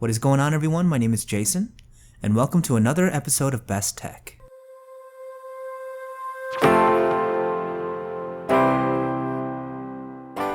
What is going on, everyone? My name is Jason, and welcome to another episode of Best Tech.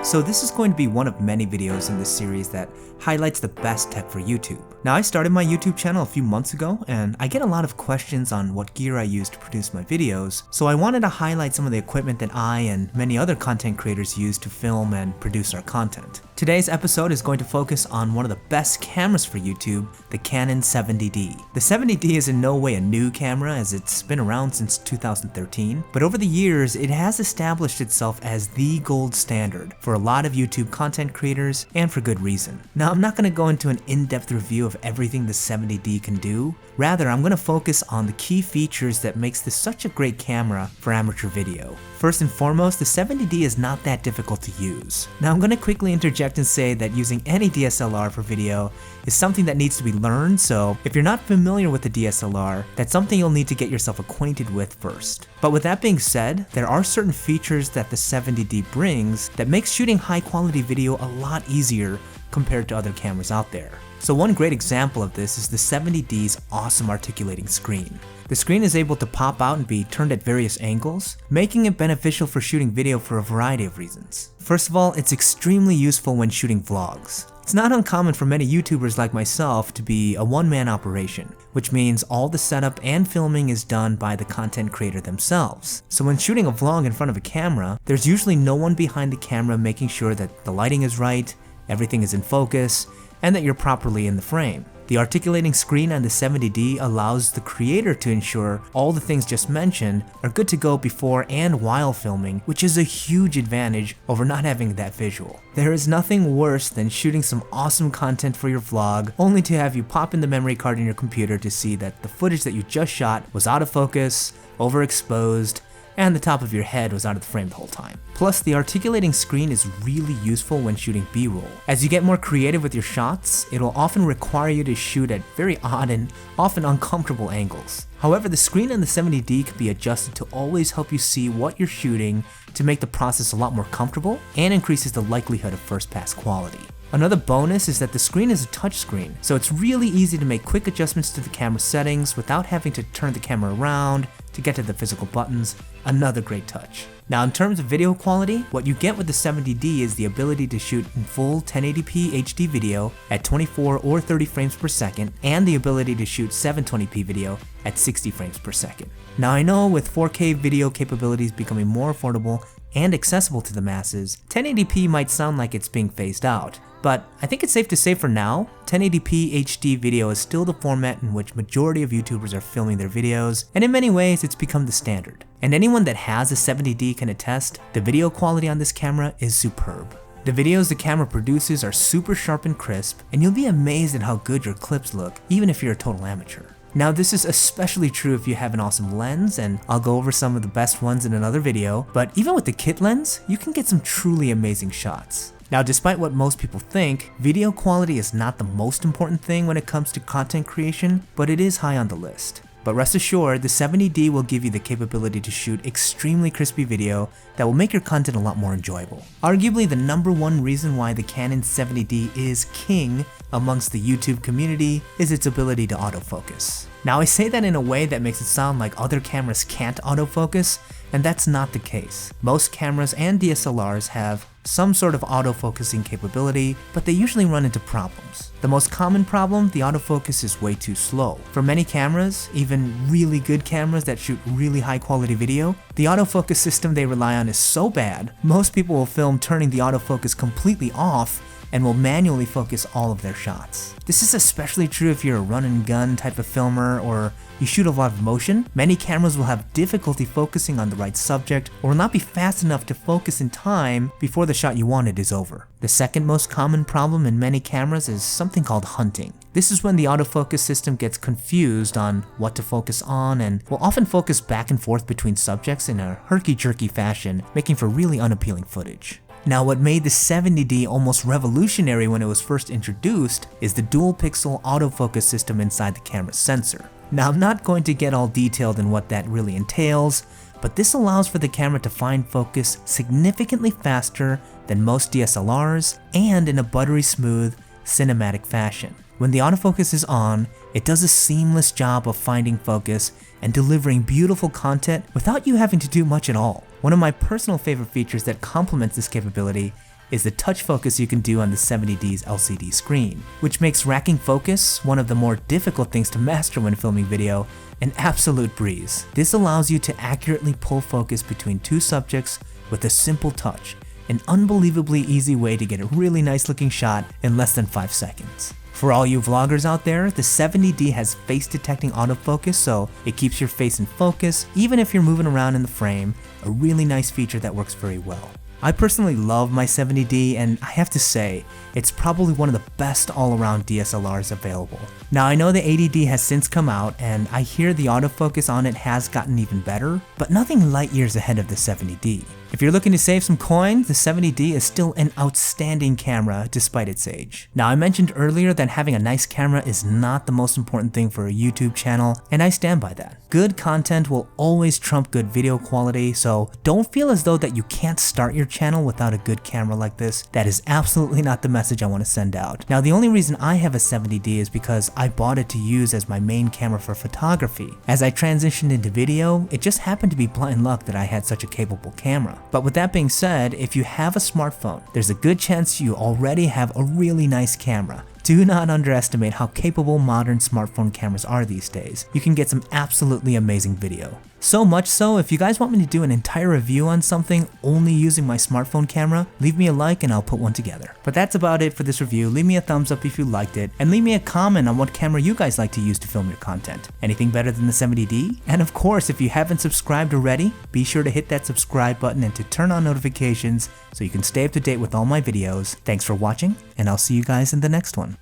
So this is going to be one of many videos in this series that highlights the best tech for YouTube. Now, I started my YouTube channel a few months ago, and I get a lot of questions on what gear I use to produce my videos, so I wanted to highlight some of the equipment that I and many other content creators use to film and produce our content. Today's episode is going to focus on one of the best cameras for YouTube, the Canon 70D. The 70D is in no way a new camera, as it's been around since 2013, but over the years it has established itself as the gold standard for a lot of YouTube content creators, and for good reason. Now, I'm not going to go into an in-depth review of everything the 70D can do. Rather, I'm going to focus on the key features that makes this such a great camera for amateur video. First and foremost, the 70D is not that difficult to use. Now, I'm going to quickly interject and say that using any DSLR for video is something that needs to be learned, so if you're not familiar with the DSLR, that's something you'll need to get yourself acquainted with first. But with that being said, there are certain features that the 70D brings that makes shooting high quality video a lot easier compared to other cameras out there. So one great example of this is the 70D's awesome articulating screen. The screen is able to pop out and be turned at various angles, making it beneficial for shooting video for a variety of reasons. First of all, it's extremely useful when shooting vlogs. It's not uncommon for many YouTubers like myself to be a one-man operation, which means all the setup and filming is done by the content creator themselves. So when shooting a vlog in front of a camera, there's usually no one behind the camera making sure that the lighting is right, everything is in focus, and that you're properly in the frame. The articulating screen on the 70D allows the creator to ensure all the things just mentioned are good to go before and while filming, which is a huge advantage over not having that visual. There is nothing worse than shooting some awesome content for your vlog, only to have you pop in the memory card in your computer to see that the footage that you just shot was out of focus, overexposed, and the top of your head was out of the frame the whole time. Plus, the articulating screen is really useful when shooting B-roll. As you get more creative with your shots, it will often require you to shoot at very odd and often uncomfortable angles. However, the screen on the 70D can be adjusted to always help you see what you're shooting to make the process a lot more comfortable and increases the likelihood of first pass quality. Another bonus is that the screen is a touchscreen, so it's really easy to make quick adjustments to the camera settings without having to turn the camera around to get to the physical buttons. Another great touch. Now, in terms of video quality, what you get with the 70D is the ability to shoot in full 1080p HD video at 24 or 30 frames per second, and the ability to shoot 720p video at 60 frames per second. Now, I know with 4K video capabilities becoming more affordable and accessible to the masses, 1080p might sound like it's being phased out. But I think it's safe to say for now, 1080p HD video is still the format in which majority of YouTubers are filming their videos, and in many ways it's become the standard. And anyone that has a 70D can attest, the video quality on this camera is superb. The videos the camera produces are super sharp and crisp, and you'll be amazed at how good your clips look, even if you're a total amateur. Now, this is especially true if you have an awesome lens, and I'll go over some of the best ones in another video, but even with the kit lens, you can get some truly amazing shots. Now, despite what most people think, video quality is not the most important thing when it comes to content creation, but it is high on the list. But rest assured, the 70D will give you the capability to shoot extremely crispy video that will make your content a lot more enjoyable. Arguably, the #1 reason why the Canon 70D is king amongst the YouTube community is its ability to autofocus. Now, I say that in a way that makes it sound like other cameras can't autofocus, and that's not the case. Most cameras and DSLRs have some sort of autofocusing capability, but they usually run into problems. The most common problem, the autofocus is way too slow. For many cameras, even really good cameras that shoot really high quality video, the autofocus system they rely on is so bad, most people will film turning the autofocus completely off and will manually focus all of their shots. This is especially true if you're a run and gun type of filmer or you shoot a lot of motion. Many cameras will have difficulty focusing on the right subject or will not be fast enough to focus in time before the shot you wanted is over. The second most common problem in many cameras is something called hunting. This is when the autofocus system gets confused on what to focus on and will often focus back and forth between subjects in a herky-jerky fashion, making for really unappealing footage. Now, what made the 70D almost revolutionary when it was first introduced is the dual pixel autofocus system inside the camera's sensor. Now, I'm not going to get all detailed in what that really entails, but this allows for the camera to find focus significantly faster than most DSLRs and in a buttery smooth, cinematic fashion. When the autofocus is on, it does a seamless job of finding focus and delivering beautiful content without you having to do much at all. One of my personal favorite features that complements this capability is the touch focus you can do on the 70D's LCD screen, which makes racking focus one of the more difficult things to master when filming video an absolute breeze. This allows you to accurately pull focus between two subjects with a simple touch, an unbelievably easy way to get a really nice looking shot in less than 5 seconds. For all you vloggers out there, the 70D has face detecting autofocus, so it keeps your face in focus even if you're moving around in the frame, a really nice feature that works very well. I personally love my 70D, and I have to say, it's probably one of the best all-around DSLRs available. Now I know the 80D has since come out, and I hear the autofocus on it has gotten even better, but nothing light years ahead of the 70D. If you're looking to save some coin, the 70D is still an outstanding camera despite its age. Now I mentioned earlier that having a nice camera is not the most important thing for a YouTube channel, and I stand by that. Good content will always trump good video quality, so don't feel as though that you can't start your channel without a good camera like this. That is absolutely not the message I want to send out. Now the only reason I have a 70D is because I bought it to use as my main camera for photography. As I transitioned into video, it just happened to be blind luck that I had such a capable camera. But with that being said, if you have a smartphone, there's a good chance you already have a really nice camera. Do not underestimate how capable modern smartphone cameras are these days. You can get some absolutely amazing video. So much so, if you guys want me to do an entire review on something only using my smartphone camera, leave me a like and I'll put one together. But that's about it for this review. Leave me a thumbs up if you liked it, and leave me a comment on what camera you guys like to use to film your content. Anything better than the 70D? And of course, if you haven't subscribed already, be sure to hit that subscribe button and to turn on notifications so you can stay up to date with all my videos. Thanks for watching, and I'll see you guys in the next one.